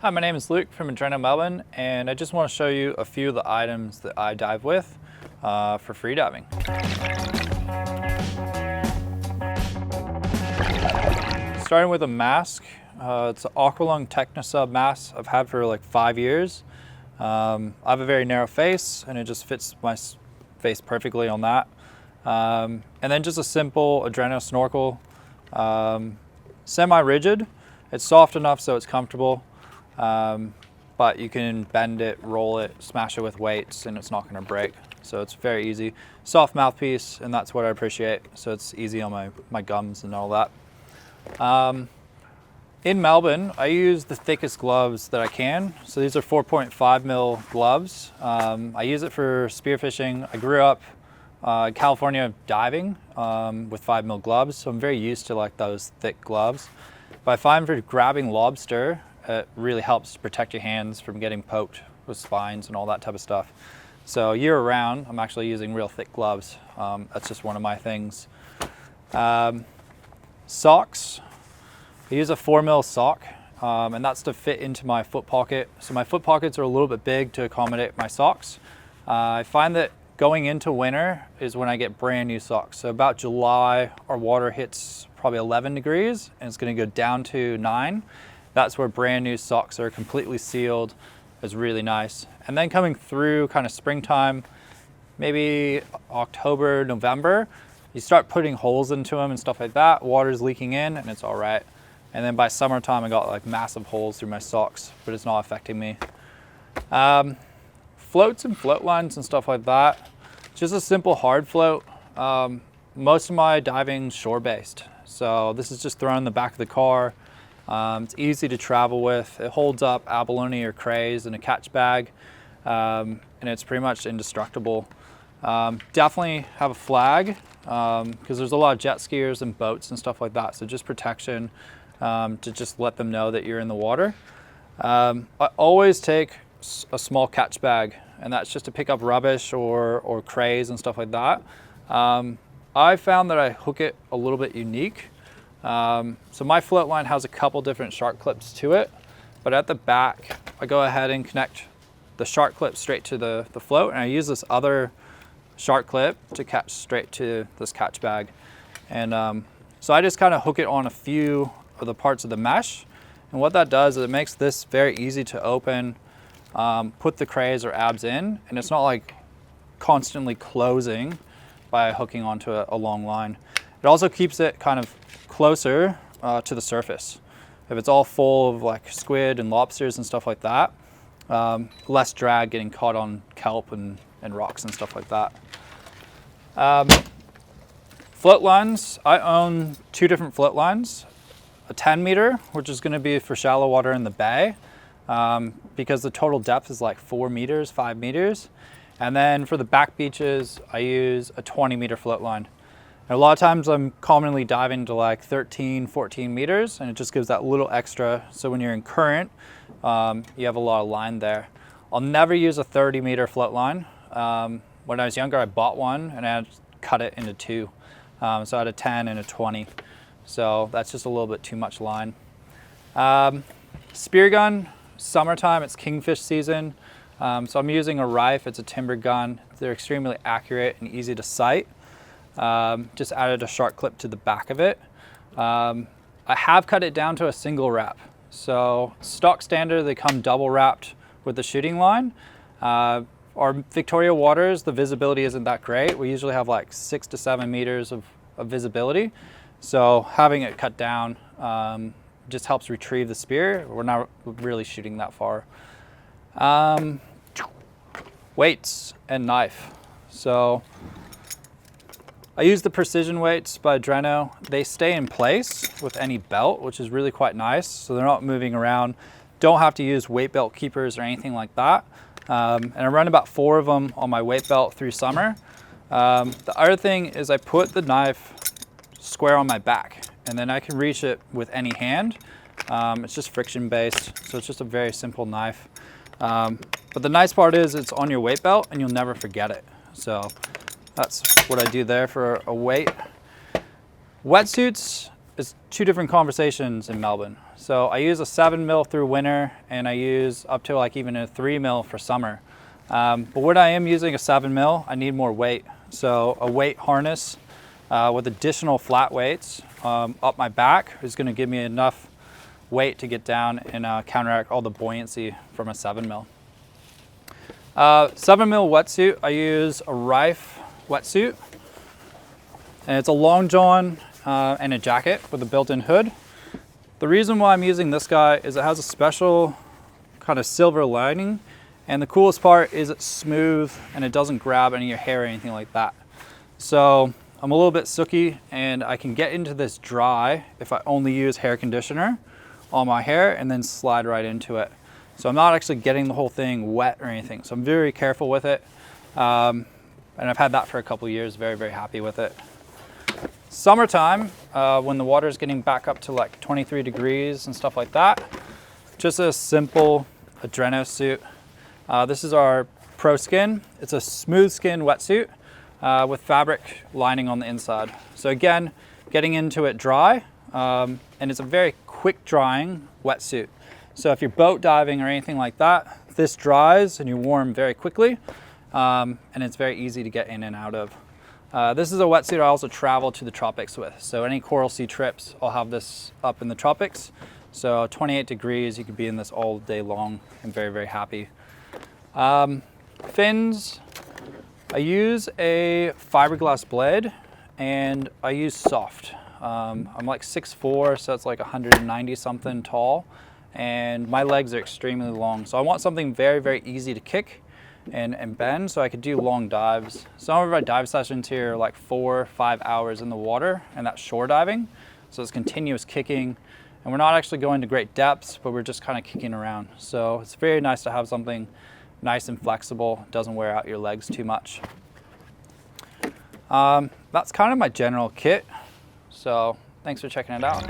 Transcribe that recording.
Hi, my name is Luke from ADRENO Melbourne, and I just want to show you a few of the items that I dive with for freediving. Starting with a mask, it's an Aqualung Technosub mask I've had for like 5 years. I have a very narrow face and it just fits my face perfectly on that. And then just a simple ADRENO snorkel, semi-rigid. It's soft enough so it's comfortable. But you can bend it, roll it, smash it with weights, and it's not going to break. So it's very easy. Soft mouthpiece, and that's what I appreciate. So it's easy on my gums and all that. In Melbourne, I use the thickest gloves that I can. So these are 4.5 mil gloves. I use it for spearfishing. I grew up in California diving with 5 mil gloves, so I'm very used to like those thick gloves. But I find for grabbing lobster, it really helps to protect your hands from getting poked with spines and all that type of stuff. So year round, I'm actually using real thick gloves. That's just one of my things. Socks. I use a 4 mil sock, and that's to fit into my foot pocket. So my foot pockets are a little bit big to accommodate my socks. I find that going into winter is when I get brand new socks. So about July, our water hits probably 11 degrees and it's going to go down to 9. That's where brand new socks are completely sealed. It's really nice. And then coming through kind of springtime, maybe October, November, you start putting holes into them and stuff like that. Water's leaking in and it's all right. And then by summertime, I got like massive holes through my socks, but it's not affecting me. Floats and float lines and stuff like that. Just a simple hard float. Most of my diving's shore-based. So this is just thrown in the back of the car. It's easy to travel with. It holds up abalone or crays in a catch bag, and it's pretty much indestructible. Definitely have a flag because there's a lot of jet skiers and boats and stuff like that. So just protection to just let them know that you're in the water. I always take a small catch bag, and that's just to pick up rubbish or crays and stuff like that. I found that I hook it a little bit unique. So my float line has a couple different shark clips to it, but at the back, I go ahead and connect the shark clip straight to the float, and I use this other shark clip to catch straight to this catch bag. And so I just kind of hook it on a few of the parts of the mesh. And what that does is it makes this very easy to open, put the crays or abs in, and it's not like constantly closing by hooking onto a long line. It also keeps it kind of closer to the surface. If it's all full of like squid and lobsters and stuff like that, less drag getting caught on kelp and rocks and stuff like that. Float lines, I own 2 different float lines. A 10 meter, which is going to be for shallow water in the bay, because the total depth is like 4 meters, 5 meters. And then for the back beaches, I use a 20 meter float line. And a lot of times I'm commonly diving to like 13, 14 meters, and it just gives that little extra. So when you're in current, you have a lot of line there. I'll never use a 30 meter float line. When I was younger, I bought one and I had to cut it into 2. So I had a 10 and a 20. So that's just a little bit too much line. Spear gun, summertime, it's kingfish season. So I'm using a Rife, it's a timber gun. They're extremely accurate and easy to sight. Just added a shark clip to the back of it. I have cut it down to a single wrap. So stock standard, they come double wrapped with the shooting line. Our Victoria waters, the visibility isn't that great. We usually have like 6 to 7 meters of visibility. So having it cut down just helps retrieve the spear. We're not really shooting that far. Weights and knife. So I use the precision weights by ADRENO. They stay in place with any belt, which is really quite nice. So they're not moving around. Don't have to use weight belt keepers or anything like that. And I run about 4 of them on my weight belt through summer. The other thing is I put the knife square on my back, and then I can reach it with any hand. It's just friction based, so it's just a very simple knife. But the nice part is it's on your weight belt and you'll never forget it. So that's what I do there for a weight. Wetsuits is 2 different conversations in Melbourne. So I use a 7 mil through winter, and I use up to like even a 3 mil for summer. But when I am using a 7 mil, I need more weight. So a weight harness with additional flat weights up my back is going to give me enough weight to get down and counteract all the buoyancy from a 7 mil. 7 mil wetsuit, I use a Rife wetsuit, and it's a long john and a jacket with a built-in hood. The reason why I'm using this guy is it has a special kind of silver lining, and the coolest part is it's smooth and it doesn't grab any of your hair or anything like that. So I'm a little bit sooky, and I can get into this dry if I only use hair conditioner on my hair and then slide right into it. So I'm not actually getting the whole thing wet or anything. So I'm very careful with it. And I've had that for a couple of years, very, very happy with it. Summertime, when the water is getting back up to like 23 degrees and stuff like that, just a simple ADRENO suit. This is our ProSkin. It's a smooth skin wetsuit with fabric lining on the inside. So again, getting into it dry, and it's a very quick drying wetsuit. So if you're boat diving or anything like that, this dries and you warm very quickly, and it's very easy to get in and out of. This is a wetsuit I also travel to the tropics with. So any coral sea trips, I'll have this up in the tropics. So 28 degrees, you could be in this all day long. I'm very, very happy. Fins, I use a fiberglass blade, and I use soft. I'm like 6'4", so it's like 190 something tall, and my legs are extremely long. So I want something very, very easy to kick and bend, so I could do long dives. Some of our dive sessions here are like 4 or 5 hours in the water, and that's shore diving. So it's continuous kicking, and we're not actually going to great depths, but we're just kind of kicking around. So it's very nice to have something nice and flexible, doesn't wear out your legs too much. That's kind of my general kit. So thanks for checking it out.